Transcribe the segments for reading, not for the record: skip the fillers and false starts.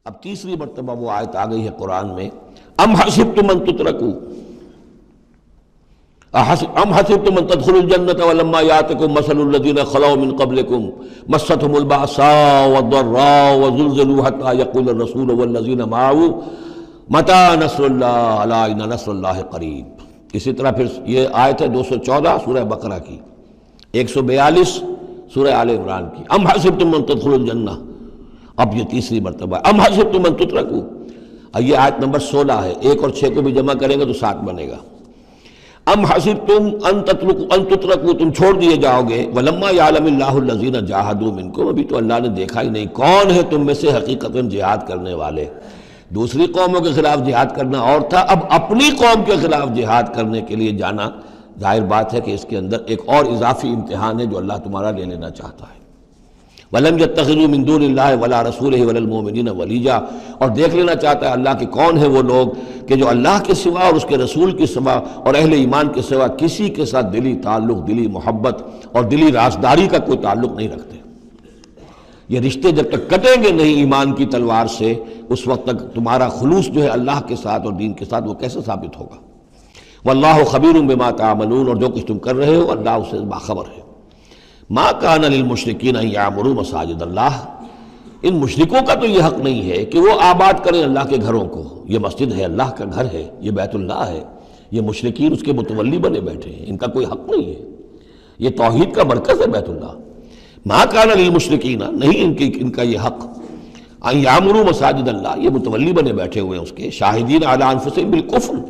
اب تیسری مرتبہ وہ آیت آ گئی ہے قرآن میں، ام حسبتم ان تترکوا، ام حسبتم ان تدخلوا الجنة ولما يأتكم مثل الذين خلوا من قبلكم مستهم البأساء والضراء وزلزلوا حتى يقول الرسول والذين معه متى نصر الله الا ان نصر الله قریب۔ اسی طرح پھر یہ آیت ہے 214 سورہ بقرہ کی، 142 سورہ آل عمران کی، ام حسبتم ان تدخلوا الجنہ۔ اب یہ تیسری مرتبہ ام حسبتم ان تترکوا، یہ آیت نمبر 16 ہے، 1 اور 6 کو بھی جمع کریں گے تو 7 بنے گا۔ ام حسبتم ان تترکوا، تم چھوڑ دیے جاؤ گے، ولما یعلم اللہ الذین جاہدوا منکم، ابھی تو اللہ نے دیکھا ہی نہیں کون ہے تم میں سے حقیقتاً جہاد کرنے والے۔ دوسری قوموں کے خلاف جہاد کرنا اور تھا، اب اپنی قوم کے خلاف جہاد کرنے کے لیے جانا، ظاہر بات ہے کہ اس کے اندر ایک اور اضافی امتحان ہے جو اللہ تمہارا لے لینا چاہتا ہے۔ وَلَمْ يَتَّخِذُوا مِن دُونِ اللَّهِ وَلَا رَسُولِهِ وَلَا الْمُؤْمِنِينَ وَلِيًّا، اور دیکھ لینا چاہتا ہے اللہ کہ کون ہیں وہ لوگ کہ جو اللہ کے سوا اور اس کے رسول کے سوا اور اہل ایمان کے سوا کسی کے ساتھ دلی تعلق، دلی محبت اور دلی رازداری کا کوئی تعلق نہیں رکھتے۔ یہ رشتے جب تک کٹیں گے نہیں ایمان کی تلوار سے، اس وقت تک تمہارا خلوص جو ہے اللہ کے ساتھ اور دین کے ساتھ وہ کیسے ثابت ہوگا؟ واللہ خبیر بما تعملون، اور جو کچھ تم کر رہے ہو اللہ اس سے باخبر ہے۔ ما کان للمشرکین ان یعمروا مساجد اللہ، ان مشرکوں کا تو یہ حق نہیں ہے کہ وہ آباد کریں اللہ کے گھروں کو۔ یہ مسجد ہے، اللہ کا گھر ہے، یہ بیت اللہ ہے، یہ مشرکین اس کے متولی بنے بیٹھے ہیں، ان کا کوئی حق نہیں ہے۔ یہ توحید کا مرکز ہے بیت اللہ۔ ما کان للمشرکین، نہیں ان کا یہ حق، ان یعمروا مساجد اللہ، یہ متولی بنے بیٹھے ہوئے ہیں اس کے، شاہدین علی انفسہم بالکفر،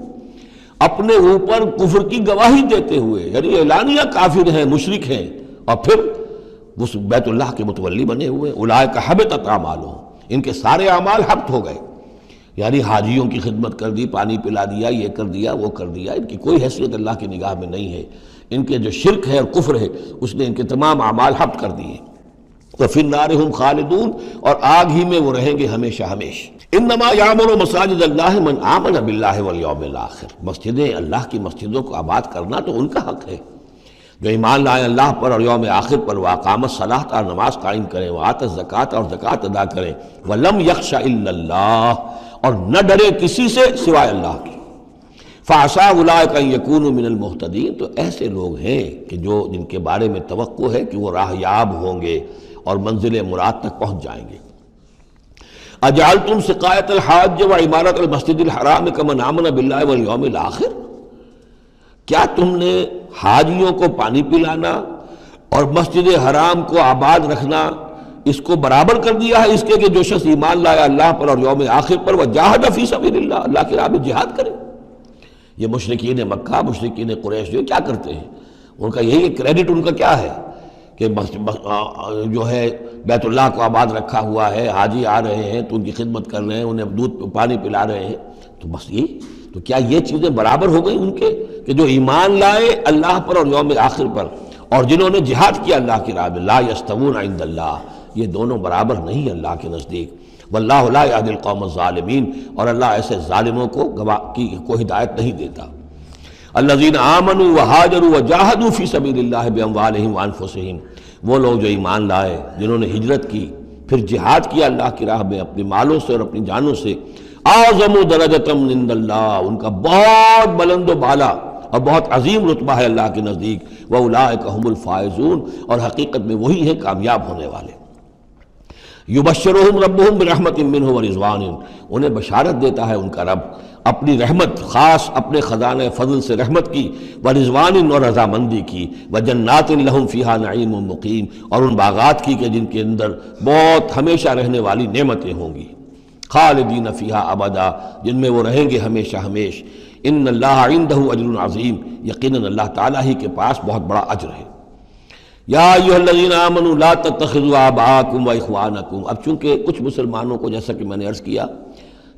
اپنے اوپر کفر کی گواہی دیتے ہوئے، یعنی اعلانیہ کافر ہیں، مشرک ہیں، اور پھر اس بیت اللہ کے متولی بنے ہوئے۔ اولئک حبطت اعمالہم، ان کے سارے اعمال حبط ہو گئے، یعنی حاجیوں کی خدمت کر دی، پانی پلا دیا، یہ کر دیا، وہ کر دیا، ان کی کوئی حیثیت اللہ کی نگاہ میں نہیں ہے۔ ان کے جو شرک ہے اور کفر ہے اس نے ان کے تمام اعمال حبط کر دیے۔ وفی النار ہم خالدون، اور آگ ہی میں وہ رہیں گے ہمیشہ ہمیشہ۔ انما یعمر مساجد اللہ من آمن باللہ والیوم الآخر، مسجدیں اللہ کی مسجدوں کو آباد کرنا تو ان کا حق ہے جو ایمان لائے اللہ پر اور یوم آخر پر، واقام الصلاۃ، اور نماز قائم کریں، وآت الزکوٰۃ، اور زکوٰۃ ادا کریں، ولم یخش الا اللہ، اور نہ ڈرے کسی سے سوائے اللہ کی۔ فعسیٰ اولئک ان یکونوا من المہتدین، تو ایسے لوگ ہیں کہ جن کے بارے میں توقع ہے کہ وہ راہ یاب ہوں گے اور منزل مراد تک پہنچ جائیں گے۔ اجعلتم سقایۃ الحاج وعمارۃ المسجد الحرام کمن آمن باللہ والیوم الآخر، کیا تم نے حاجیوں کو پانی پلانا اور مسجد حرام کو آباد رکھنا اس کو برابر کر دیا ہے اس کے کہ جو شخص ایمان لایا اللہ پر اور یوم آخر پر، وجاہد فی سبیل اللہ، اللہ کی راہ میں جہاد کرے؟ یہ مشرکین مکہ، مشرکین قریش جو کیا کرتے ہیں، ان کا یہی کریڈٹ ان کا کیا ہے کہ جو ہے بیت اللہ کو آباد رکھا ہوا ہے، حاجی آ رہے ہیں تو ان کی خدمت کر رہے ہیں، انہیں دودھ پانی پلا رہے ہیں، تو بس یہ تو کیا یہ چیزیں برابر ہو گئی ان کے کہ جو ایمان لائے اللہ پر اور یوم آخر پر اور جنہوں نے جہاد کیا اللہ کی راہ میں؟ لا یستوون عند اللہ، یہ دونوں برابر نہیں اللہ کے نزدیک۔ واللہ لا یہدی القوم الظالمین، اور اللہ ایسے ظالموں کو ہدایت نہیں دیتا۔ الذین آمنوا وہاجروا وجاہدوا فی سبیل اللہ باموالہم وانفسہم، وہ لوگ جو ایمان لائے، جنہوں نے ہجرت کی، پھر جہاد کیا اللہ کی راہ میں اپنے مالوں سے اور اپنی جانوں سے، اعظم درجۃ من عند اللہ، ان کا بہت بلند و بالا اور بہت عظیم رتبہ ہے اللہ کے نزدیک۔ واولئک هم الفائزون، اور حقیقت میں وہی ہیں کامیاب ہونے والے۔ یبشرہم ربہم برحمت منہ ورضوان، انہیں بشارت دیتا ہے ان کا رب اپنی رحمت، خاص اپنے خزانہ فضل سے رحمت کی، ورضوان، اور رضامندی کی، وجنات لہم فیہا نعیم مقیم، اور ان باغات کی کہ جن کے اندر بہت ہمیشہ رہنے والی نعمتیں ہوں گی، خالدین فیہا ابدا، جن میں وہ رہیں گے ہمیشہ ہمیش۔ ان اللہ عندہ اجر عظیم، یقیناً اللہ تعالیٰ ہی کے پاس بہت بڑا اجر ہے۔ یا ایھا الذین آمنوا لا تتخذوا آباءکم واخوانکم، اب چونکہ کچھ مسلمانوں کو جیسا کہ میں نے عرض کیا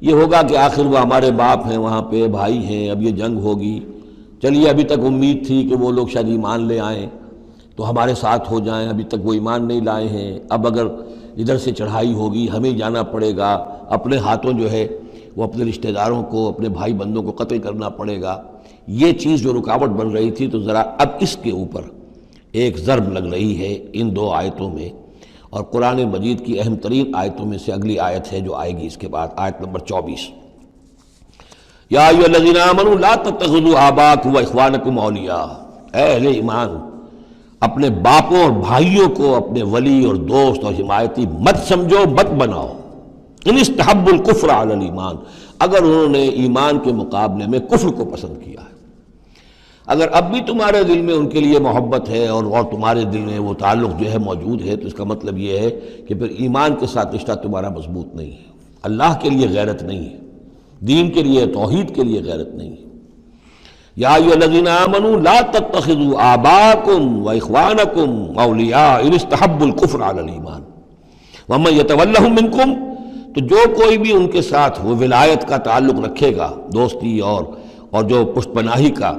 یہ ہوگا کہ آخر وہ ہمارے باپ ہیں، وہاں پہ بھائی ہیں، اب یہ جنگ ہوگی، چلیے ابھی تک امید تھی کہ وہ لوگ شاید ایمان لے آئیں تو ہمارے ساتھ ہو جائیں، ابھی تک وہ ایمان نہیں لائے ہیں، اب اگر ادھر سے چڑھائی ہوگی ہمیں جانا پڑے گا، اپنے ہاتھوں جو ہے وہ اپنے رشتہ داروں کو، اپنے بھائی بندوں کو قتل کرنا پڑے گا۔ یہ چیز جو رکاوٹ بن رہی تھی، تو ذرا اب اس کے اوپر ایک ضرب لگ رہی ہے ان دو آیتوں میں، اور قرآن مجید کی اہم ترین آیتوں میں سے اگلی آیت ہے جو آئے گی اس کے بعد، آیت نمبر 24، یا ایھا الذین آمنوا لا تتخذوا آباءکم واخوانکم اولیاء، اے اہل ایمان اپنے باپوں اور بھائیوں کو اپنے ولی اور دوست اور حمایتی مت سمجھو، مت بناؤ، ان استحبوا الکفر علی الایمان، اگر انہوں نے ایمان کے مقابلے میں کفر کو پسند کیا ہے۔ اگر اب بھی تمہارے دل میں ان کے لیے محبت ہے اور تمہارے دل میں وہ تعلق جو ہے موجود ہے، تو اس کا مطلب یہ ہے کہ پھر ایمان کے ساتھ رشتہ تمہارا مضبوط نہیں ہے، اللہ کے لیے غیرت نہیں ہے، دین کے لیے، توحید کے لیے غیرت نہیں ہے۔ یا ایھا الذین آمنوا لا تتخذوا آباءکم واخوانکم اولیاء ان استحبوا الکفر علی الایمان ومن یتولہم منکم، تو جو کوئی بھی ان کے ساتھ وہ ولایت کا تعلق رکھے گا، دوستی اور جو پشت پناہی کا،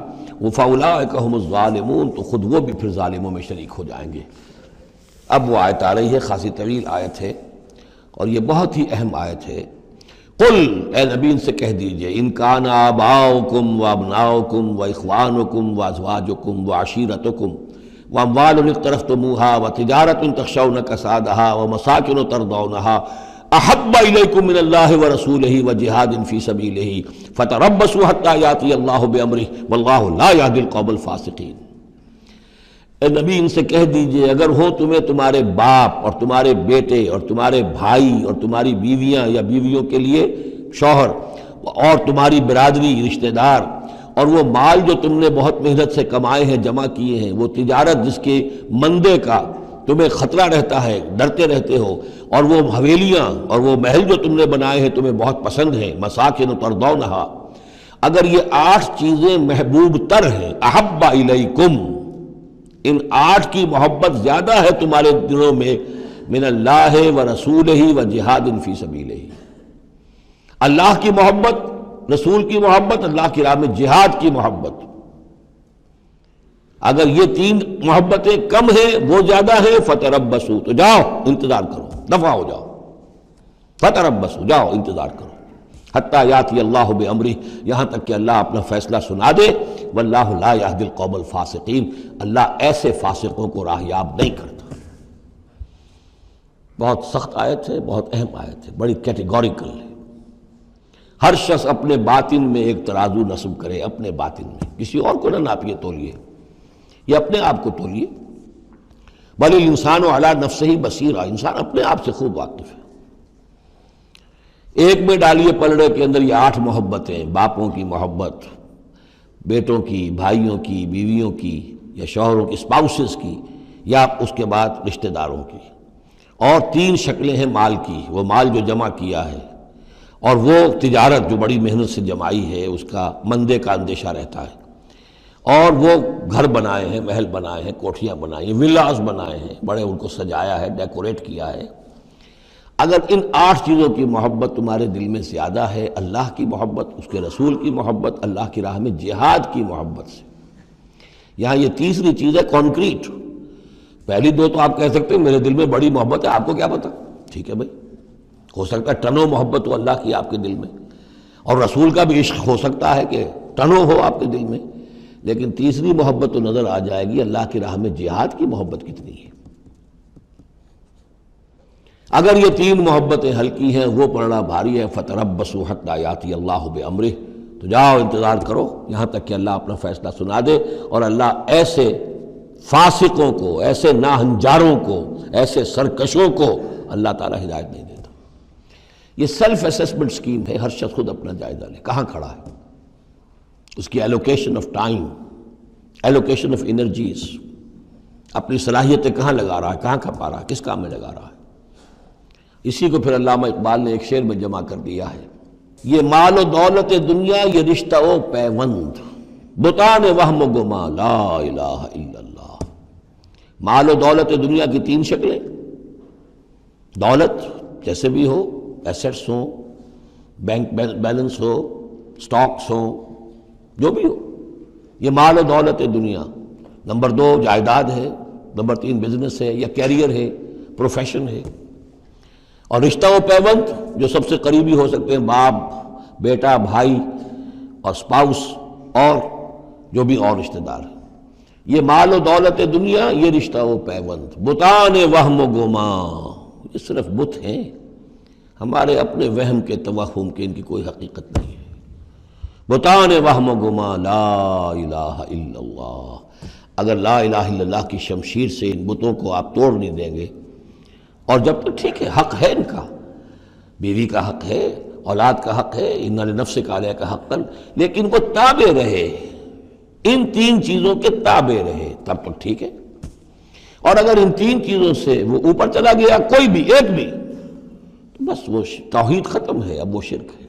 فاولئک ھم الظالمون، تو خود وہ بھی پھر ظالموں میں شریک ہو جائیں گے۔ اب وہ آیت آ رہی ہے، خاصی طویل آیت ہے اور یہ بہت ہی اہم آیت ہے۔ قل، اے نبی ان سے کہہ دیجئے، ان کان آباؤکم وابناؤکم واخوانکم وازواجکم وعشیرتکم واموال اقترفتموها وتجارۃ تخشون کسادها ومساکن ترضونها احب الیکم من اللہ ورسولہ وجہاد فی سبیلہ فتربصوا حتی یاتی اللہ بامرہ واللہ لا یہدی القوم الفاسقین۔ اے نبی ان سے کہہ دیجئے، اگر ہو تمہیں تمہارے باپ اور تمہارے بیٹے اور تمہارے بھائی اور تمہاری بیویاں یا بیویوں کے لیے شوہر اور تمہاری برادری رشتہ دار، اور وہ مال جو تم نے بہت محنت سے کمائے ہیں، جمع کیے ہیں، وہ تجارت جس کے مندے کا تمہیں خطرہ رہتا ہے، ڈرتے رہتے ہو، اور وہ حویلیاں اور وہ محل جو تم نے بنائے ہیں تمہیں بہت پسند ہیں، مساکن ترضونہا، اگر یہ 8 چیزیں محبوب تر ہیں، احب الیکم، ان 8 کی محبت زیادہ ہے تمہارے دلوں میں، من اللہ ورسولہ وجہاد فی سبیلہ، اللہ کی محبت، رسول کی محبت، اللہ کی راہ میں جہاد کی محبت، اگر یہ 3 محبتیں کم ہیں، وہ زیادہ ہیں، فتربصوا، تو جاؤ انتظار کرو، دفع ہو جاؤ، فتربصوا، جاؤ انتظار کرو، حتی یاتی اللہ بامرہ، یہاں تک کہ اللہ اپنا فیصلہ سنا دے، واللہ لا یہدی القوم الفاسقین، اللہ ایسے فاسقوں کو راہیاب نہیں کرتا۔ بہت سخت آیت ہے، بہت اہم آیت ہے، بڑی کیٹیگوریکل ہے۔ ہر شخص اپنے باطن میں ایک ترازو نصب کرے، اپنے باطن میں، کسی اور کو نہ ناپیے تولیے، یہ اپنے آپ کو تولیے۔ بل الانسان علی نفسہ بصیرہ، انسان اپنے آپ سے خوب واقف ہے۔ ایک میں ڈالیے پلڑے کے اندر یہ 8 محبتیں، باپوں کی محبت، بیٹوں کی، بھائیوں کی، بیویوں کی یا شوہروں کی، اسپاؤسز کی، یا اس کے بعد رشتہ داروں کی، اور 3 شکلیں ہیں مال کی، وہ مال جو جمع کیا ہے، اور وہ تجارت جو بڑی محنت سے جمائی ہے، اس کا مندے کا اندیشہ رہتا ہے، اور وہ گھر بنائے ہیں، محل بنائے ہیں، کوٹھیاں بنائی ہیں، ولاز بنائے ہیں، بڑے ان کو سجایا ہے، ڈیکوریٹ کیا ہے۔ اگر ان 8 چیزوں کی محبت تمہارے دل میں زیادہ ہے، اللہ کی محبت، اس کے رسول کی محبت، اللہ کی راہ میں جہاد کی محبت سے، یہاں یہ تیسری چیز ہے کانکریٹ۔ پہلی 2 تو آپ کہہ سکتے ہیں میرے دل میں بڑی محبت ہے، آپ کو کیا پتہ، ٹھیک ہے بھائی، ہو سکتا ہے ٹنوں محبت ہو اللہ کی آپ کے دل میں، اور رسول کا بھی عشق ہو سکتا ہے کہ ٹنوں ہو آپ کے دل میں، لیکن تیسری محبت تو نظر آ جائے گی، اللہ کی راہ میں جہاد کی محبت کتنی ہے۔ اگر یہ 3 محبتیں ہلکی ہیں، وہ پڑنا بھاری ہے، فتربصوا حتی یاتی اللہ بامرہ، تو جاؤ انتظار کرو یہاں تک کہ اللہ اپنا فیصلہ سنا دے، اور اللہ ایسے فاسقوں کو، ایسے ناہنجاروں کو، ایسے سرکشوں کو اللہ تعالیٰ ہدایت نہیں دیتا۔ یہ سیلف اسیسمنٹ سکیم ہے، ہر شخص خود اپنا جائزہ لے، کہاں کھڑا ہے، اس کی allocation of time, allocation of energies, اپنی صلاحیتیں کہاں لگا رہا ہے، کہاں کھپا رہا ہے، کس کام میں لگا رہا ہے۔ اسی کو پھر علامہ اقبال نے ایک شعر میں جمع کر دیا ہے، یہ مال و دولت دنیا، یہ رشتہ و پیوند، بتان وہم و گما، لا الہ الا اللہ۔ مال و دولت دنیا کی 3 شکلیں، دولت جیسے بھی ہو، ایسٹس ہوں، بینک بیلنس ہو، سٹاکس ہوں، جو بھی ہو، یہ مال و دولت دنیا۔ نمبر 2 جائیداد ہے، نمبر 3 بزنس ہے یا کیریئر ہے، پروفیشن ہے، اور رشتہ و پیوند جو سب سے قریبی ہو سکتے ہیں، باپ، بیٹا، بھائی اور اسپاؤس، اور جو بھی اور رشتہ دار ہیں۔ یہ مال و دولت دنیا، یہ رشتہ و پیوند، بتان وہم و گما، یہ صرف بت ہیں ہمارے اپنے وہم کے توہم کے، ان کی کوئی حقیقت نہیں ہے۔ بتان وہم و گما لا الہ الا اللہ۔ اگر لا الہ الا اللہ کی شمشیر سے ان بتوں کو آپ توڑ نہیں دیں گے، اور جب تک ٹھیک ہے حق ہے ان کا، بیوی کا حق ہے، اولاد کا حق ہے، ان لنفسک علیک حقا، لیکن وہ تابع رہے، ان تین چیزوں کے تابع رہے، تب تک ٹھیک ہے۔ اور اگر ان تین چیزوں سے وہ اوپر چلا گیا کوئی بھی ایک بھی، تو بس وہ توحید ختم ہے، اب وہ شرک ہے۔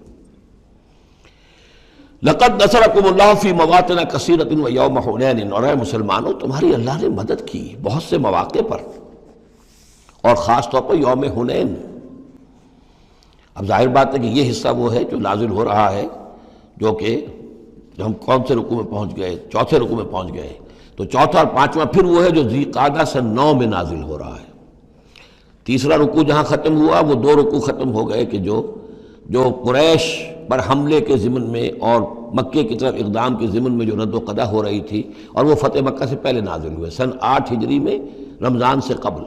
لقد نصرکم اللہ فی مواطن کثیرۃ ویوم حنین، اور اے مسلمانوں تمہاری اللہ نے مدد کی بہت سے مواقع پر، اور خاص طور پر یوم حنین۔ اب ظاہر بات ہے کہ یہ حصہ وہ ہے جو نازل ہو رہا ہے، جو کہ ہم کون سے رکوع میں پہنچ گئے؟ چوتھے رکوع میں پہنچ گئے، تو چوتھا اور پانچواں پھر وہ ہے جو ذی قعدہ سن 9 میں نازل ہو رہا ہے۔ تیسرا رکوع جہاں ختم ہوا، وہ 2 رکوع ختم ہو گئے کہ جو قریش پر حملے کے ضمن میں اور مکے کی طرف اقدام کے ضمن میں جو رد و قدع ہو رہی تھی، اور وہ فتح مکہ سے پہلے نازل ہوئے سن 8 ہجری میں، رمضان سے قبل۔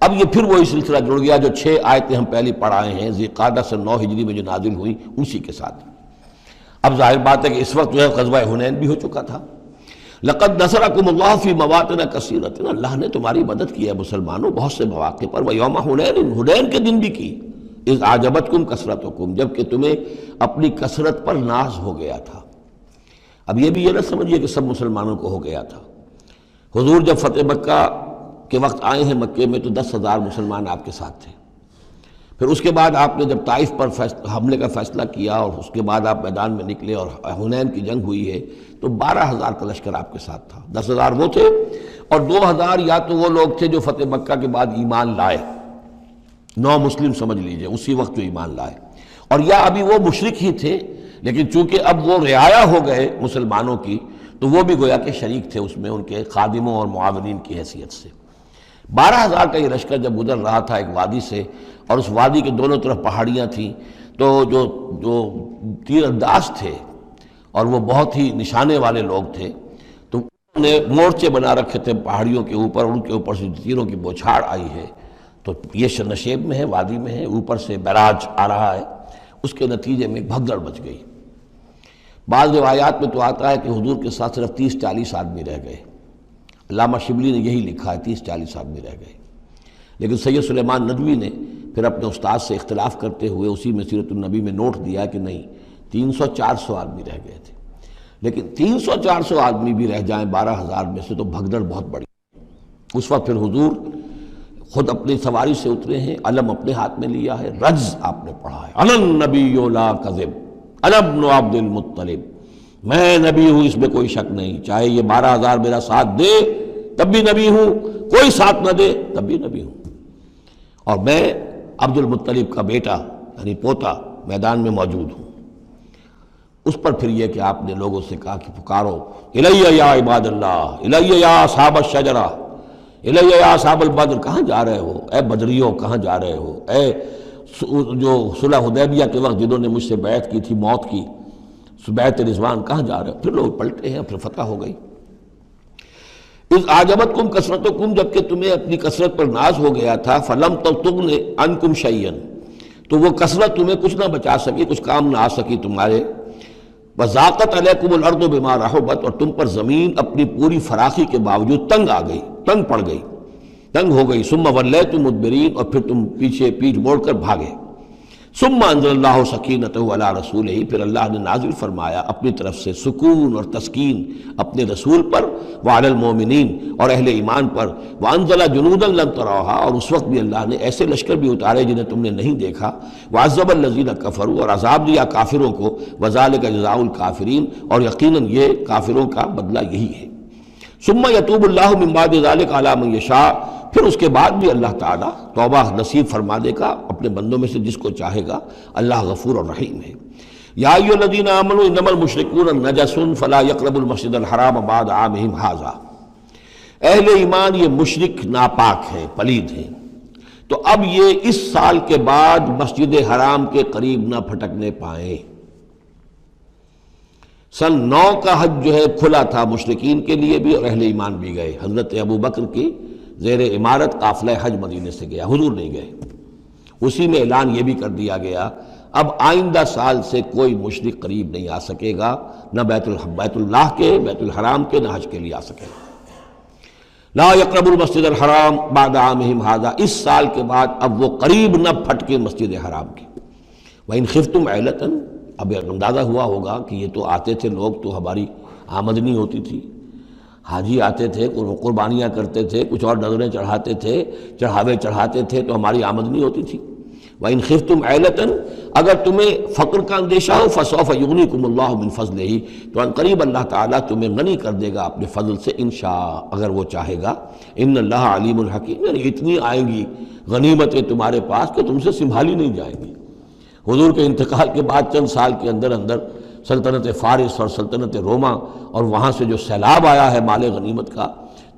اب یہ پھر وہی سلسلہ جڑ گیا جو 6 آیتیں ہم پہلے پڑھ آئے ہیں، ذی قعدہ سن 9 ہجری میں جو نازل ہوئی اسی کے ساتھ۔ اب ظاہر بات ہے کہ اس وقت جو ہے غزوہ حنین بھی ہو چکا تھا۔ لقد نصرکم اللہ فی مواطن کثیرۃ، اللہ نے تمہاری مدد کی ہے مسلمانوں بہت سے مواقع پر، ویوم حنین، حنین کے دن بھی کی، اذ اعجبتکم کثرتکم، جب کہ تمہیں اپنی کثرت پر ناز ہو گیا تھا۔ اب یہ بھی یہ نہ سمجھیے کہ سب مسلمانوں کو ہو گیا تھا۔ حضور جب فتح مکہ کے وقت آئے ہیں مکے میں تو 10,000 مسلمان آپ کے ساتھ تھے، پھر اس کے بعد آپ نے جب طائف پر حملے کا فیصلہ کیا اور اس کے بعد آپ میدان میں نکلے اور حنین کی جنگ ہوئی ہے تو 12,000 کا لشکر آپ کے ساتھ تھا۔ 10,000 وہ تھے اور 2,000 یا تو وہ لوگ تھے جو فتح مکہ کے بعد ایمان لائے، 9 مسلم سمجھ لیجئے اسی وقت جو ایمان لائے، اور یا ابھی وہ مشرک ہی تھے لیکن چونکہ اب وہ رعایا ہو گئے مسلمانوں کی تو وہ بھی گویا کہ شریک تھے اس میں ان کے خادموں اور معاونین کی حیثیت سے۔ 12,000 کا یہ لشکر جب گزر رہا تھا ایک وادی سے، اور اس وادی کے دونوں طرف پہاڑیاں تھیں، تو جو تیر انداز تھے اور وہ بہت ہی نشانے والے لوگ تھے، تو انہوں نے مورچے بنا رکھے تھے پہاڑیوں کے اوپر، ان کے اوپر سے تیروں کی بوچھاڑ آئی ہے، تو یہ نشیب میں ہے، وادی میں ہے، اوپر سے بیراج آ رہا ہے، اس کے نتیجے میں بھگدڑ مچ گئی۔ بعض روایات میں تو آتا ہے کہ حضور کے ساتھ صرف 30-40 آدمی رہ گئے، علامہ شبلی نے یہی لکھا ہے 30-40 آدمی رہ گئے، لیکن سید سلیمان ندوی نے پھر اپنے استاد سے اختلاف کرتے ہوئے اسی میں سیرت النبی میں نوٹ دیا کہ نہیں 300-400 آدمی رہ گئے تھے، لیکن 300-400 آدمی بھی رہ جائیں 12,000 میں سے تو بھگدڑ بہت بڑی۔ اس وقت پھر حضور خود اپنی سواری سے اترے ہیں، علم اپنے ہاتھ میں لیا ہے، رجز آپ نے پڑھا ہے، انا النبی لا کذب انا ابن عبد المطلب، میں نبی ہوں اس میں کوئی شک نہیں، چاہے یہ 12,000 میرا ساتھ دے تب بھی نبی ہوں، کوئی ساتھ نہ دے تب بھی نبی ہوں، اور میں عبد المطلب کا بیٹا یعنی پوتا میدان میں موجود ہوں۔ اس پر پھر یہ کہ آپ نے لوگوں سے کہا کہ پکارو الیہ یا عباد اللہ، الیہ یا اصحاب الشجرہ، الیہ یا اصحاب البدر، کہاں جا رہے ہو اے بدریوں، کہاں جا رہے ہو اے جو صلح حدیبیہ کے وقت جنہوں نے مجھ سے بیعت کی تھی موت کی، بیعت رضوان، کہاں جا رہے ہو؟ پھر لوگ پلٹے ہیں، پھر فتح ہو گئی۔ اذ اعجبتکم کثرتکم، جب کہ تمہیں اپنی کثرت پر ناز ہو گیا تھا، فلم تغن عنکم شیئا، تو وہ کثرت تمہیں کچھ نہ بچا سکی، کچھ کام نہ آ سکی تمہارے، وضاقت علیکم الارض بما رحبت، اور تم پر زمین اپنی پوری فراخی کے باوجود تنگ آ گئی، تنگ پڑ گئی، تنگ ہو گئی، ثم ولیتم مدبرین، اور پھر تم پیچھے پیٹھ موڑ کر بھاگے، ثم انزل اللہ سکینتہ علی رسولہ، پھر اللہ نے نازل فرمایا اپنی طرف سے سکون اور تسکین اپنے رسول پر، وعلی المومنین، اور اہل ایمان پر، وانزل جنودا لم تروها، اور اس وقت بھی اللہ نے ایسے لشکر بھی اتارے جنہیں تم نے نہیں دیکھا، وعذب الذین کفروا، اور عذاب دیا کافروں کو، وذالک جزاء الکافرین، اور یقیناً یہ کافروں کا بدلہ یہی ہے۔ ثم یتوب اللہ من بعد ذلک علی من یشاء، پھر اس کے بعد بھی اللہ تعالیٰ توبہ نصیب فرما دے گا اپنے بندوں میں سے جس کو چاہے گا، اللہ غفور اور رحیم ہے۔ یا ایھا الذین آمنوا انما المشرکون نجس فلا یقربوا المسجد الحرام بعد عامہم ھذا، اہل ایمان یہ مشرک ناپاک ہیں، پلید ہیں، تو اب یہ اس سال کے بعد مسجد حرام کے قریب نہ پھٹکنے پائیں۔ سن 9 کا حج جو ہے کھلا تھا مشرکین کے لیے بھی اور اہل ایمان بھی گئے. حضرت ابو بکر کی زیر امارت قافلہ حج مدینے سے گیا، حضور نہیں گئے. اسی میں اعلان یہ بھی کر دیا گیا اب آئندہ سال سے کوئی مشرک قریب نہیں آ سکے گا، نہ بیت اللہ کے، بیت الحرام کے، نہ حج کے لیے آ سکے گا. لا یقرب المسجد الحرام بعد عامہم ھذا، اس سال کے بعد اب وہ قریب نہ پھٹکے مسجد حرام کے. وَإِنْ خِفْتُمْ عَيْلَةً، اب اندازہ ہوا ہوگا کہ یہ تو آتے تھے لوگ تو ہماری آمدنی ہوتی تھی، حاجی آتے تھے، قربانیاں کرتے تھے، کچھ اور نظریں چڑھاتے تھے، چڑھاوے چڑھاتے تھے تو ہماری آمدنی ہوتی تھی. وَإِنْ خِفْتُمْ عَيْلَةً، اگر تمہیں فقر کا اندیشہ ہو فَسَوْفَ يُغْنِيكُمُ اللَّهُ مِنْ فَضْلِهِ، تو عنقریب اللہ تعالیٰ تمہیں غنی کر دے گا اپنے فضل سے انشاء، اگر وہ چاہے گا. ان اللہ علیم الحکیم، یعنی اتنی آئیں گی غنیمتیں تمہارے پاس کہ تم سے سنبھالی نہیں جائیں گی. حضور کے انتقال کے بعد چند سال کے اندر سلطنت فارس اور سلطنت روما اور وہاں سے جو سیلاب آیا ہے مال غنیمت کا،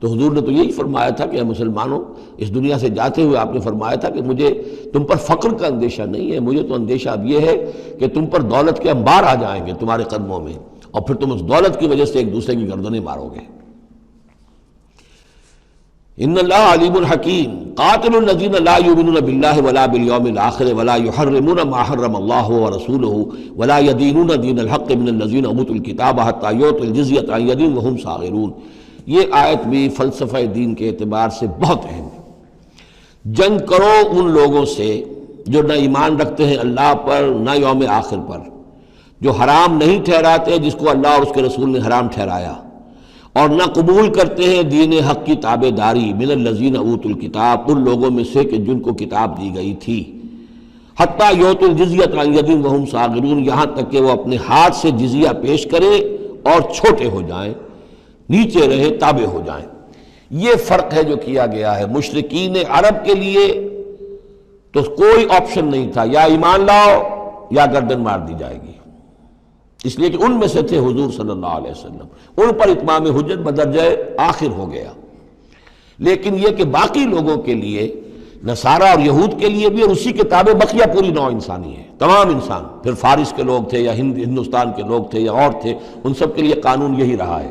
تو حضور نے تو یہی فرمایا تھا کہ اے مسلمانوں، اس دنیا سے جاتے ہوئے آپ نے فرمایا تھا کہ مجھے تم پر فقر کا اندیشہ نہیں ہے، مجھے تو اندیشہ اب یہ ہے کہ تم پر دولت کے انبار آ جائیں گے تمہارے قدموں میں، اور پھر تم اس دولت کی وجہ سے ایک دوسرے کی گردنیں مارو گے. ان اللہ علیم الحکیم. قاتل الذین لا یؤمنون باللہ ولا بالیوم الآخر ولا یحرمون ما حرم اللہ ورسولہ ولا یدینون دین الحق من الذین اوتوا الکتاب حتی یعطوا الجزیۃ عن ید وہم صاغرون. یہ آیت بھی فلسفہ دین کے اعتبار سے بہت اہم ہے. جنگ کرو ان لوگوں سے جو نہ ایمان رکھتے ہیں اللہ پر نہ یوم آخر پر، جو حرام نہیں ٹھہراتے جس کو اللہ اور اس کے رسول نے حرام ٹھہرایا، اور نہ قبول کرتے ہیں دین حق کی تابع داری من الذین اوتوا الکتاب، ان لوگوں میں سے کہ جن کو کتاب دی گئی تھی، حتی یعطوا الجزیۃ عن ید وہم صاغرون، یہاں تک کہ وہ اپنے ہاتھ سے جزیہ پیش کریں اور چھوٹے ہو جائیں، نیچے رہے، تابع ہو جائیں. یہ فرق ہے جو کیا گیا ہے. مشرکین عرب کے لیے تو کوئی آپشن نہیں تھا، یا ایمان لاؤ یا گردن مار دی جائے گی، اس لیے کہ ان میں سے تھے حضور صلی اللہ علیہ وسلم، ان پر اتمام حجت بدرجہ آخر ہو گیا. لیکن یہ کہ باقی لوگوں کے لیے، نصارہ اور یہود کے لیے بھی، اور اسی کے تابع بقیہ پوری نوع انسانی ہے، تمام انسان، پھر فارس کے لوگ تھے یا ہندوستان کے لوگ تھے یا اور تھے، ان سب کے لیے قانون یہی رہا ہے.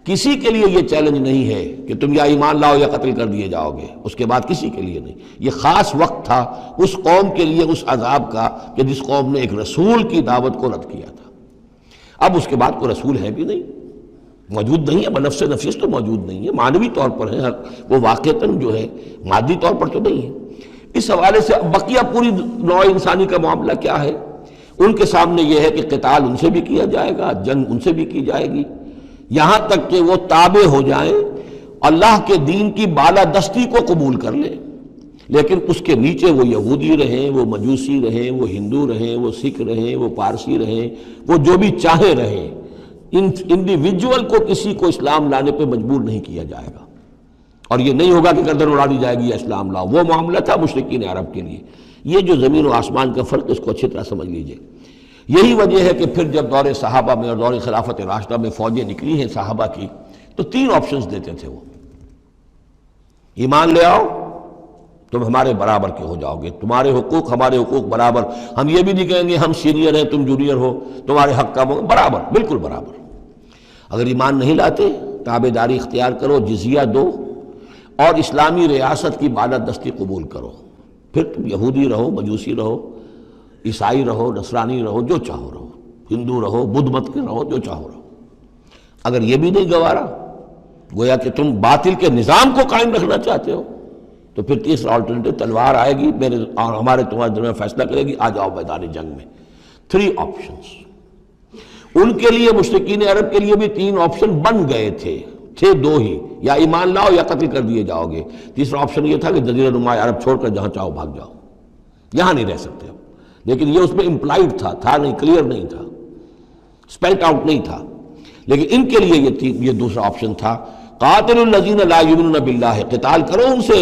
کسی کے لیے یہ چیلنج نہیں ہے کہ تم یا ایمان لاؤ یا قتل کر دیے جاؤ گے، اس کے بعد کسی کے لیے نہیں. یہ خاص وقت تھا اس قوم کے لیے اس عذاب کا کہ جس قوم نے ایک رسول کی دعوت کو رد کیا تھا. اب اس کے بعد کوئی رسول ہے بھی نہیں، موجود نہیں ہے، بنفس نفیس تو موجود نہیں ہے، معنوی طور پر ہے، وہ واقعتاً جو ہے مادی طور پر تو نہیں ہے. اس حوالے سے بقیہ پوری نوع انسانی کا معاملہ کیا ہے؟ ان کے سامنے یہ ہے کہ قتال ان سے بھی کیا جائے گا، جنگ ان سے بھی کی جائے گی، یہاں تک کہ وہ تابع ہو جائیں، اللہ کے دین کی بالادستی کو قبول کر لیں. لیکن اس کے نیچے وہ یہودی رہیں، وہ مجوسی رہیں، وہ ہندو رہیں، وہ سکھ رہیں، وہ پارسی رہیں، وہ جو بھی چاہے رہیں. انڈیویجول کو کسی کو اسلام لانے پہ مجبور نہیں کیا جائے گا، اور یہ نہیں ہوگا کہ گردن اڑا دی جائے گی یا اسلام لاؤ. وہ معاملہ تھا مشرکین عرب کے لیے. یہ جو زمین و آسمان کا فرق، اس کو اچھی طرح سمجھ لیجئے. یہی وجہ ہے کہ پھر جب دور صحابہ میں اور دور خلافت راشدہ میں فوجیں نکلی ہیں صحابہ کی، تو 3 آپشنز دیتے تھے وہ. ایمان لے آؤ، تم ہمارے برابر کے ہو جاؤ گے، تمہارے حقوق ہمارے حقوق برابر. ہم یہ بھی نہیں کہیں گے ہم سینئر ہیں تم جونیئر ہو، تمہارے حق کم ہو، برابر، بالکل برابر. اگر ایمان نہیں لاتے، تابع داری اختیار کرو، جزیہ دو، اور اسلامی ریاست کی بالادستی قبول کرو. پھر تم یہودی رہو، مجوسی رہو، عیسائی رہو، نصرانی رہو، جو چاہو رہو، ہندو رہو، بدھ مت کے رہو، جو چاہو رہو. اگر یہ بھی نہیں گوارا، گویا کہ تم باطل کے نظام کو قائم رکھنا چاہتے ہو، تو پھر تیسرا آلٹرنیٹو، تلوار آئے گی میرے اور ہمارے تمہارے درمیان فیصلہ کرے گی، آ جاؤ میدان جنگ میں. 3 آپشنز. ان کے لیے، مشرکین عرب کے لیے بھی 3 آپشن بن گئے تھے 2 ہی، یا ایمان لاؤ یا قتل کر دیے جاؤ گے. تیسرا آپشن یہ تھا کہ جزیرہ نما عرب چھوڑ کر جہاں چاہو بھاگ جاؤ، یہاں نہیں رہ سکتے. لیکن یہ اس میں امپلائڈ تھا نہیں، کلیئر نہیں تھا، اسپیلٹ آؤٹ نہیں تھا. لیکن ان کے لیے یہ دوسرا آپشن تھا. قاتل الذین لا یؤمنون باللہ، قتال کرو ان سے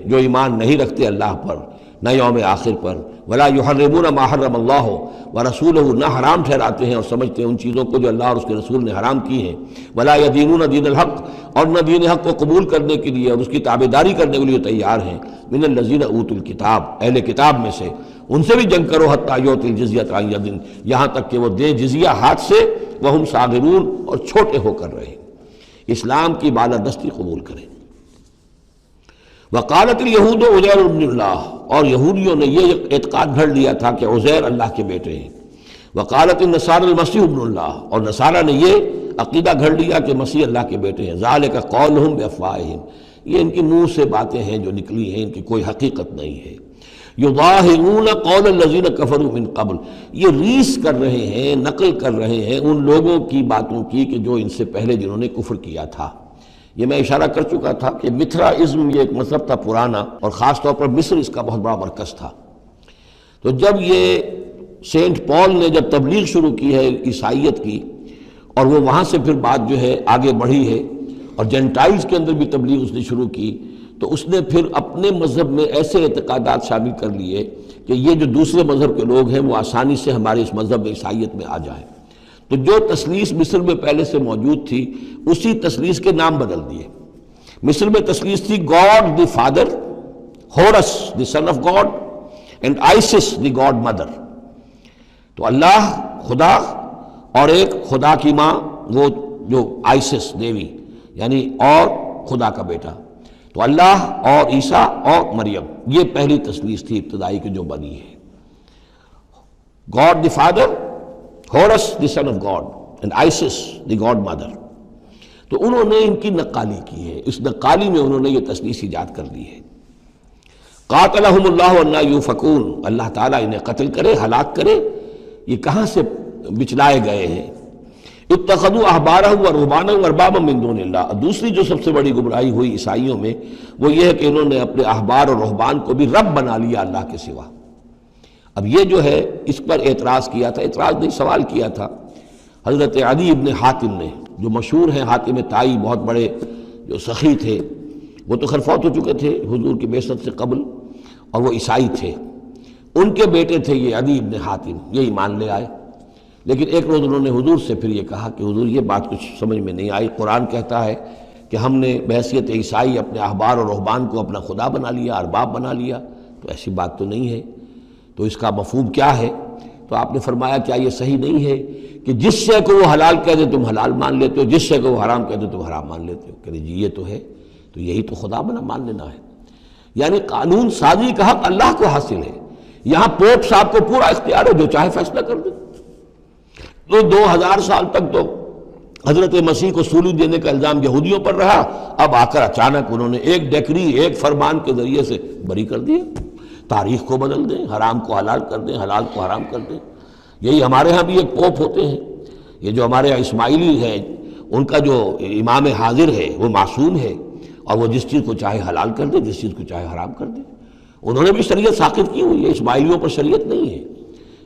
جو ایمان نہیں رکھتے اللہ پر نہ یوم آخر پر. ولا یحرمون ما حرم اللہ ورسولہ، نہ حرام ٹھہراتے ہیں اور سمجھتے ہیں ان چیزوں کو جو اللہ اور اس کے رسول نے حرام کی ہیں. ولا یدینون دین الحق، اور نہ دین حق کو قبول کرنے کے لیے اور اس کی تابعداری کرنے کے لیے تیار ہیں. من الذین اوتوا الکتاب، اہل کتاب میں سے، ان سے بھی جنگ کرو. حتی یعطوا الجزیۃ عن ید، یہاں تک کہ وہ دے جزیہ ہاتھ سے وہم صاغرون، اور چھوٹے ہو کر رہے، اسلام کی بالادستی قبول کریں۔ وقالت الیہود عزیر ابن اللہ، اور یہودیوں نے یہ اعتقاد گھڑ لیا تھا کہ عزیر اللہ کے بیٹے ہیں۔ وقالت النصارى المسیح ابن اللہ، اور نصارہ نے یہ عقیدہ گھڑ لیا کہ مسیح اللہ کے بیٹے ہیں۔ ذالک قولہم بافواہہم، یہ ان کی منہ سے باتیں ہیں جو نکلی ہیں، ان کی کوئی حقیقت نہیں ہے۔ یضاہرون قول الذین کفروا من قبل، یہ ریس کر رہے ہیں، نقل کر رہے ہیں ان لوگوں کی باتوں کی کہ جو ان سے پہلے جنہوں نے کفر کیا تھا۔ یہ میں اشارہ کر چکا تھا کہ متھرائزم یہ ایک مذہب تھا پرانا، اور خاص طور پر مصر اس کا بہت بڑا مرکز تھا۔ تو جب یہ سینٹ پال نے جب تبلیغ شروع کی ہے عیسائیت کی، اور وہ وہاں سے پھر بات جو ہے آگے بڑھی ہے، اور جینٹائلز کے اندر بھی تبلیغ اس نے شروع کی، تو اس نے پھر اپنے مذہب میں ایسے اعتقادات شامل کر لیے کہ یہ جو دوسرے مذہب کے لوگ ہیں وہ آسانی سے ہمارے اس مذہب میں عیسائیت میں آ جائیں۔ تو جو تثلیث مصر میں پہلے سے موجود تھی اسی تثلیث کے نام بدل دیے۔ مصر میں تثلیث تھی god the father, Horus the son of god, and Isis the god mother. تو اللہ خدا اور ایک خدا کی ماں وہ جو آئسس دیوی یعنی اور خدا کا بیٹا، تو اللہ اور عیسیٰ اور مریم، یہ پہلی تثلیث تھی ابتدائی کی جو بنی ہے۔ God the father, Horus the son of god, and Isis the god mother. تو انہوں نے ان کی نقالی کی ہے، اس نقالی میں انہوں نے یہ تثلیث ایجاد کر لی ہے۔ قاتلہم اللہ انا یوفکون، اللہ تعالیٰ انہیں قتل کرے، ہلاک کرے، یہ کہاں سے بچلائے گئے ہیں۔ اتخذوا احبارهم ورهبانهم اربابا من دون اللہ، دوسری جو سب سے بڑی گمراہی ہوئی عیسائیوں میں وہ یہ ہے کہ انہوں نے اپنے احبار اور رہبان کو بھی رب بنا لیا اللہ کے سوا۔ اب یہ جو ہے اس پر اعتراض کیا تھا، اعتراض نہیں سوال کیا تھا حضرت عدی ابن حاتم نے، جو مشہور ہیں حاتم طائی، بہت بڑے جو سخی تھے، وہ تو خیر فوت ہو چکے تھے حضور کی بعثت سے قبل، اور وہ عیسائی تھے۔ ان کے بیٹے تھے یہ عدی ابن حاتم، یہ ایمان لے آئے، لیکن ایک روز انہوں نے حضور سے پھر یہ کہا کہ حضور یہ بات کچھ سمجھ میں نہیں آئی، قرآن کہتا ہے کہ ہم نے بحیثیت عیسائی اپنے احبار اور رہبان کو اپنا خدا بنا لیا، ارباب بنا لیا، تو ایسی بات تو نہیں ہے، تو اس کا مفہوم کیا ہے؟ تو آپ نے فرمایا کیا یہ صحیح نہیں ہے کہ جس شے کو وہ حلال کہہ دے تم حلال مان لیتے ہو، جس شے کو وہ حرام کہہ دے تم حرام مان لیتے ہو؟ کہ جی یہ تو ہے، تو یہی تو خدا بنا مان لینا ہے۔ یعنی قانون سازی کا حق اللہ کو حاصل ہے، یہاں پوپ صاحب کو پورا اختیار ہے، جو چاہے فیصلہ کر دے۔ تو 2000 سال تک تو حضرت مسیح کو سولی دینے کا الزام یہودیوں پر رہا، اب آ کر اچانک انہوں نے ایک ڈیکری، ایک فرمان کے ذریعے سے بری کر دیا۔ تاریخ کو بدل دیں، حرام کو حلال کر دیں، حلال کو حرام کر دیں۔ یہی ہمارے ہاں بھی ایک پوپ ہوتے ہیں، یہ جو ہمارے یہاں اسماعیلی ہیں، ان کا جو امام حاضر ہے وہ معصوم ہے، اور وہ جس چیز کو چاہے حلال کر دے، جس چیز کو چاہے حرام کر دے۔ انہوں نے بھی شریعت ساقط کی ہوئی ہے، اسماعیلیوں پر شریعت نہیں ہے۔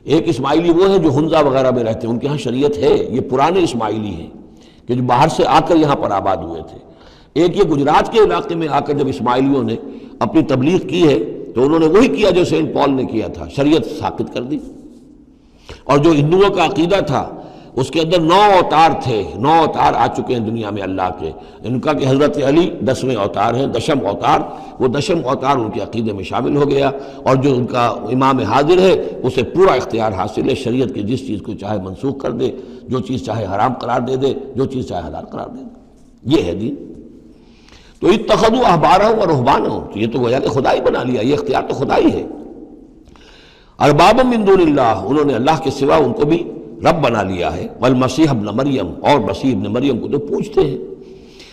ایک اسماعیلی وہ ہیں جو ہنزا وغیرہ میں رہتے ہیں، ان کے ہاں شریعت ہے، یہ پرانے اسماعیلی ہیں کہ جو باہر سے آ کر یہاں پر آباد ہوئے تھے۔ ایک یہ گجرات کے علاقے میں آ کر جب اسماعیلیوں نے اپنی تبلیغ کی ہے تو انہوں نے وہی کیا جو سینٹ پال نے کیا تھا، شریعت ساقط کر دی۔ اور جو ہندوؤں کا عقیدہ تھا اس کے اندر 9 اوتار تھے، 9 اوتار آ چکے ہیں دنیا میں اللہ کے، ان کا کہ حضرت علی 10ویں اوتار ہیں، دشم اوتار، وہ دشم اوتار ان کے عقیدے میں شامل ہو گیا، اور جو ان کا امام حاضر ہے اسے پورا اختیار حاصل ہے، شریعت کی جس چیز کو چاہے منسوخ کر دے، جو چیز چاہے حرام قرار دے دے، جو چیز چاہے حلال قرار دے دے، یہ ہے دین۔ تو اتخذوا احبارهم ورهبانهم، تو یہ تو گویا کہ خدا ہی بنا لیا، یہ اختیار تو خدا ہی ہے۔ اربابا من دون اللہ، انہوں نے اللہ کے سوا ان کو بھی رب بنا لیا ہے۔ والمسیح ابن مریم، اور مسیح ابن مریم کو تو پوچھتے ہیں۔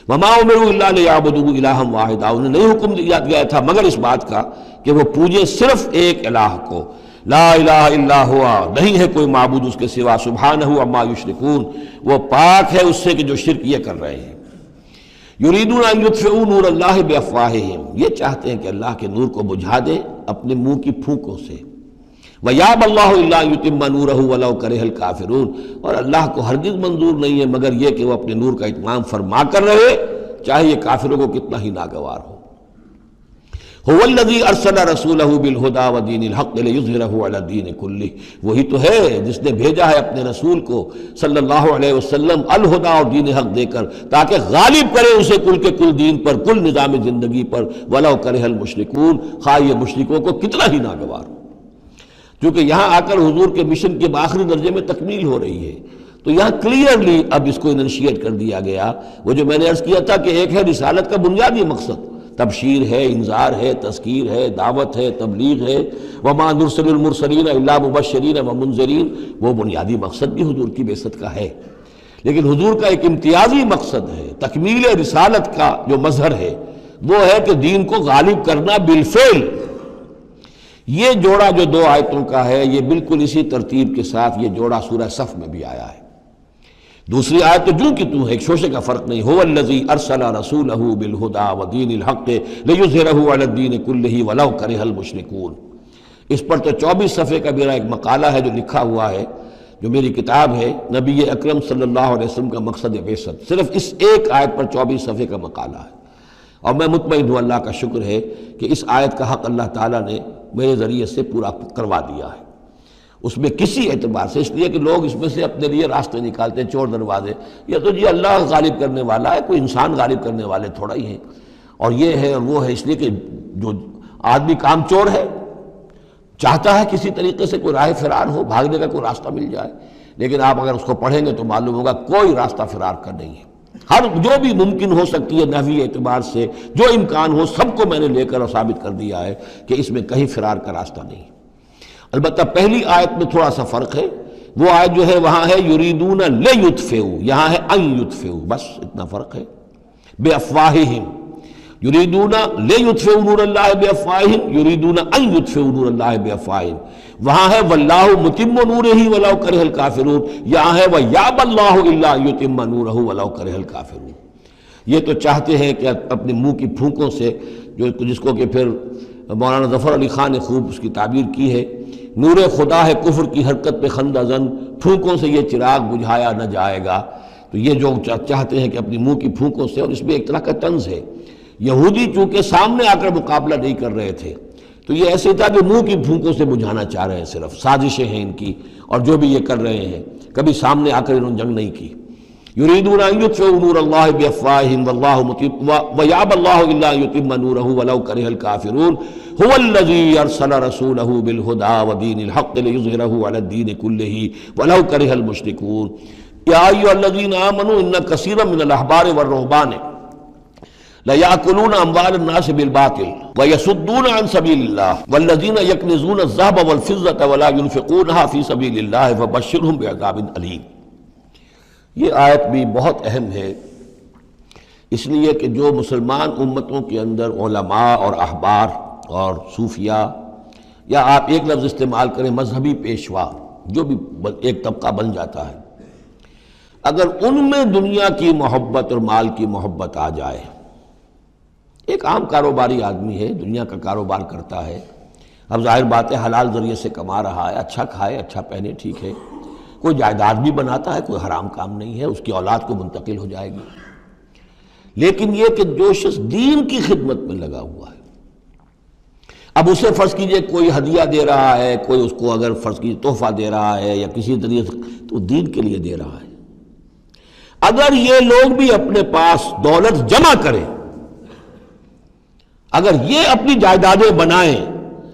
وما امروا الا لیعبدوا الہا واحدا، انہیں نہیں حکم دیا گیا تھا مگر اس بات کا کہ وہ پوجے صرف ایک الہ کو، لا الہ الا ہوا، نہیں ہے کوئی معبود اس کے سوا، سبحانہ عما یشرکون، وہ پاک ہے اس سے کہ جو شرک یہ کر رہے ہیں۔ یریدون ان یطفئوا نور اللہ بافواہہم، یہ چاہتے ہیں کہ اللہ کے نور کو بجھا دیں اپنے منہ کی پھونکوں سے۔ وَيَأْبَى اللَّهُ إِلَّا أَن يُتِمَّ نُورَهُ وَلَوْ كَرِهَ الْكَافِرُونَ، اور اللہ کو ہرگز منظور نہیں ہے مگر یہ کہ وہ اپنے نور کا اتمام فرما کر رہے، چاہے یہ کافروں کو کتنا ہی ناگوار ہو۔ هُوَ الَّذِي أَرْسَلَ رَسُولَهُ بِالْهُدَى وَدِينِ الْحَقِّ لِيُظْهِرَهُ عَلَى الدِّينِ كُلِّهِ، وہی تو ہے جس نے بھیجا ہے اپنے رسول کو صلی اللہ علیہ وسلم الہدا اور دین حق دے کر، تاکہ غالب کرے اسے کل کے کل دین پر، کل نظام زندگی پر، وَلَوْ كَرِهَ الْمُشْرِكُونَ، خواہ یہ مشرکوں کو کتنا ہی ناگوار ہو۔ کیونکہ یہاں آ کر حضور کے مشن کے آخری درجے میں تکمیل ہو رہی ہے، تو یہاں کلیئرلی اب اس کو انشیٹ کر دیا گیا۔ وہ جو میں نے عرض کیا تھا کہ ایک ہے رسالت کا بنیادی مقصد، تبشیر ہے، انذار ہے، تذکیر ہے، دعوت ہے، تبلیغ ہے، وما نرسل المرسلین الا مبشرین ومنذرین، وہ بنیادی مقصد بھی حضور کی بعثت کا ہے۔ لیکن حضور کا ایک امتیازی مقصد ہے، تکمیل رسالت کا جو مظہر ہے وہ ہے کہ دین کو غالب کرنا بالفعل۔ یہ جوڑا جو دو آیتوں کا ہے یہ بالکل اسی ترتیب کے ساتھ یہ جوڑا سورہ صف میں بھی آیا ہے۔ دوسری آیت تو جو کہ تو ہے، ایک شوشے کا فرق نہیں، هو الذی ارسل رسولہ بالہدی ودین الحق لیظہرہ علی الدین کلہ ولو کرہ المشرکون۔ اس پر تو 24 صفحے کا میرا ایک مقالہ ہے جو لکھا ہوا ہے، جو میری کتاب ہے نبی اکرم صلی اللہ علیہ وسلم کا مقصد بعثت، صرف اس ایک آیت پر 24 صفحے کا مقالہ ہے۔ اور میں مطمئن ہوں، اللہ کا شکر ہے کہ اس آیت کا حق اللہ تعالیٰ نے میرے ذریعے سے پورا کروا دیا ہے۔ اس میں کسی اعتبار سے، اس لیے کہ لوگ اس میں سے اپنے لیے راستے نکالتے ہیں، چور دروازے، یا تو جی اللہ غالب کرنے والا ہے، کوئی انسان غالب کرنے والے تھوڑا ہی ہیں، اور یہ ہے اور وہ ہے، اس لیے کہ جو آدمی کام چور ہے چاہتا ہے کسی طریقے سے کوئی راہ فرار ہو، بھاگنے کا کوئی راستہ مل جائے، لیکن آپ اگر اس کو پڑھیں گے تو معلوم ہوگا کوئی راستہ فرار کا نہیں ہے۔ ہر جو بھی ممکن ہو سکتی ہے نحوی اعتبار سے، جو امکان ہو، سب کو میں نے لے کر اور ثابت کر دیا ہے کہ اس میں کہیں فرار کا راستہ نہیں۔ البتہ پہلی آیت میں تھوڑا سا فرق ہے، وہ آیت جو ہے وہاں ہے یریدون لیطفئوا، یہاں ہے ان یطفئوا، بس اتنا فرق ہے۔ بافواہہم یریدون لیطفئوا نور اللہ بافواہہم، یریدون ان یطفئوا نور اللہ بافواہہم، وہاں ہے واللہ متم نورہ ولو کرہ الکافرون، یہاں ہے ویابی اللہ الا ان یتم نورہ ولو کرہ الکافرون۔ یہ تو چاہتے ہیں کہ اپنے منہ کی پھونکوں سے، جس کو کہ پھر مولانا ظفر علی خان نے خوب اس کی تعبیر کی ہے، نور خدا ہے کفر کی حرکت پہ خندہ زن، پھونکوں سے یہ چراغ بجھایا نہ جائے گا۔ تو یہ جو چاہتے ہیں کہ اپنی منہ کی پھونکوں سے، اور اس میں ایک طرح کا طنز ہے، یہودی چونکہ سامنے آ کر مقابلہ نہیں کر رہے تھے تو یہ ایسے تھا کہ منہ کی پھونکوں سے بجھانا چاہ رہے ہیں، صرف سازشیں ہیں ان کی، اور جو بھی یہ کر رہے ہیں کبھی سامنے آ کر انہوں نے جنگ نہیں کی۔ یریدون ان یطفئوا نور اللہ بافواہہم واللہ متم ویابی اللہ الا ان یتم نورہ ولو کرہ الکافرون هو الذی ارسل رسولہ بالہدی ودین الحق لیظہرہ علی الدین کلہ ولو کرہ المشرکون۔ یا ایھا الذین آمنوا ان کثیرا من الاحبار والرہبان لیأکلون اموال الناس بالباطل ویصدون عن سبیل اللہ والذین یکنزون الذہب والفضة ولا ينفقونها فی سبیل اللہ فبشرہم بعذاب علیم۔ یہ آیت بھی بہت اہم ہے، اس لیے کہ جو مسلمان امتوں کے اندر علماء اور احبار اور صوفیاء، یا آپ ایک لفظ استعمال کریں مذہبی پیشوا، جو بھی ایک طبقہ بن جاتا ہے، اگر ان میں دنیا کی محبت اور مال کی محبت آ جائے، ایک عام کاروباری آدمی ہے، دنیا کا کاروبار کرتا ہے، اب ظاہر بات ہے حلال ذریعے سے کما رہا ہے، اچھا کھائے اچھا پہنے، ٹھیک ہے، کوئی جائیداد بھی بناتا ہے، کوئی حرام کام نہیں ہے، اس کی اولاد کو منتقل ہو جائے گی۔ لیکن یہ کہ جو شخص دین کی خدمت میں لگا ہوا ہے، اب اسے فرض کیجئے کوئی ہدیہ دے رہا ہے، کوئی اس کو اگر فرض کیجئے تحفہ دے رہا ہے یا کسی طریقے سے، تو دین کے لیے دے رہا ہے۔ اگر یہ لوگ بھی اپنے پاس دولت جمع کریں، اگر یہ اپنی جائیدادیں بنائیں،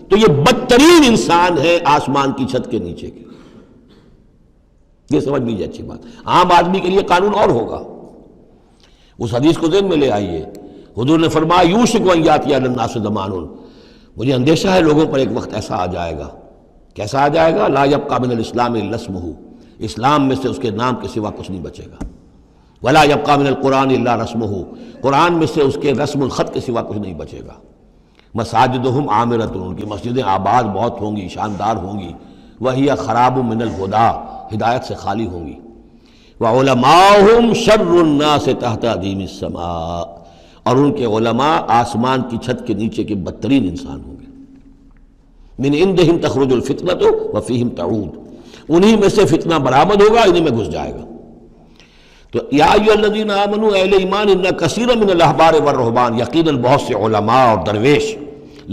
تو یہ بدترین انسان ہے آسمان کی چھت کے نیچے کے۔ یہ سمجھ لیجیے اچھی بات، عام آدمی کے لیے قانون اور ہوگا۔ اس حدیث کو ذہن میں لے آئیے، حضور نے فرمایا یوشک ان یاتی علی الناس زمان، مجھے اندیشہ ہے لوگوں پر ایک وقت ایسا آ جائے گا۔ کیسا آ جائے گا؟ لا یبقی من الاسلام الا اسمہ، اسلام میں سے اس کے نام کے سوا کچھ نہیں بچے گا۔ ولا یبقی من القرآن الا رسمہ، قرآن میں سے اس کے رسم الخط کے سوا کچھ نہیں بچے گا۔ مساجدہم عامرۃ، ان کی مسجدیں آباد بہت ہوں گی، شاندار ہوں گی، وہی خراب من الہدی، ہدایت سے خالی ہوں گی۔ وعلماؤہم شر الناس تحت ادیم السماء، اور ان کے علماء آسمان کی چھت کے نیچے کے بدترین انسان ہوں گے۔ من عندہم تخرج الفتنۃ وفیہم تعود، انہی میں سے فتنہ برآمد ہوگا، انہی میں گھس جائے گا۔ تو یا ایھا الذین آمنوا، اہل ایمان، ان کثیر من الاحبار والرہبان، یقیناً بہت سے علماء اور درویش،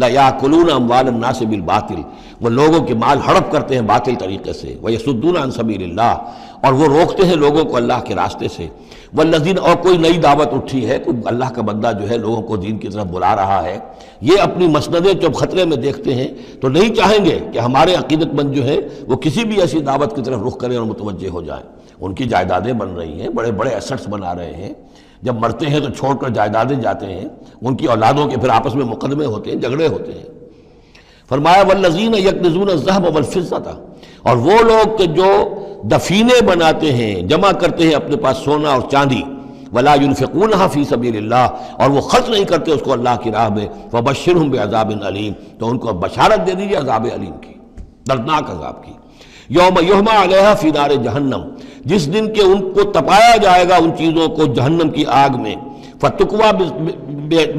لَيَأْكُلُونَ أَمْوَالَ النَّاسِ بِالْبَاطِلِ، وہ لوگوں کے مال ہڑپ کرتے ہیں باطل طریقے سے، وَيَصُدُّونَ عَنْ سَبِيلِ اللَّهِ، اور وہ روکتے ہیں لوگوں کو اللہ کے راستے سے، وَالَّذِينَ، اور کوئی نئی دعوت اٹھی ہے، کوئی اللہ کا بندہ جو ہے لوگوں کو دین کی طرف بلا رہا ہے، یہ اپنی مسندیں جب خطرے میں دیکھتے ہیں تو نہیں چاہیں گے کہ ہمارے عقیدت مند جو ہے وہ کسی بھی ایسی دعوت کی طرف رخ کریں اور متوجہ ہو جائیں۔ ان کی جائیدادیں بن رہی ہیں، بڑے بڑے ایسٹس بنا رہے ہیں، جب مرتے ہیں تو چھوڑ کر جائیدادیں جاتے ہیں، ان کی اولادوں کے پھر آپس میں مقدمے ہوتے ہیں، جھگڑے ہوتے ہیں۔ فرمایا والذین یکنزون الذهب والفضة، اور وہ لوگ کہ جو دفینے بناتے ہیں، جمع کرتے ہیں اپنے پاس سونا اور چاندی، ولا ينفقونها فی سبیل اللہ، اور وہ خرچ نہیں کرتے اس کو اللہ کی راہ میں، فبشرهم بعذاب علیم، تو ان کو بشارت دے دیجیے عذاب علیم کی، دردناک عذاب کی۔ یوم یحمى علیہا فی نار جہنم، جس دن کہ ان کو تپایا جائے گا ان چیزوں کو جہنم کی آگ میں، فتقوا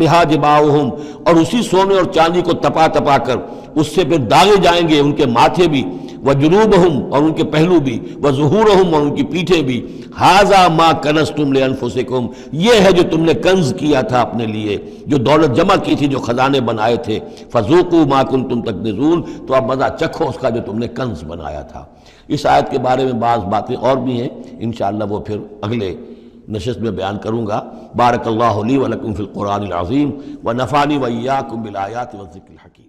بہا جباہہم، اور اسی سونے اور چاندی کو تپا تپا کر اس سے پھر داغے جائیں گے ان کے ماتھے بھی، وجنوبہم، اور ان کے پہلو بھی، وظہورہم، اور ان کی پیٹھیں بھی، ھذا ما کنزتم لانفسکم، یہ ہے جو تم نے کنز کیا تھا اپنے لیے، جو دولت جمع کی تھی، جو خزانے بنائے تھے، فذوقوا ما کنتم تکنزون، تو اب مزہ چکھو اس کا جو تم نے کنز بنایا تھا۔ اس آیت کے بارے میں بعض باتیں اور بھی ہیں، انشاءاللہ وہ پھر اگلے نشست میں بیان کروں گا۔ بارک اللہ لی ولکم فی القرآن العظیم ونفعنی وإیاکم بالآیات والذکر الحکیم۔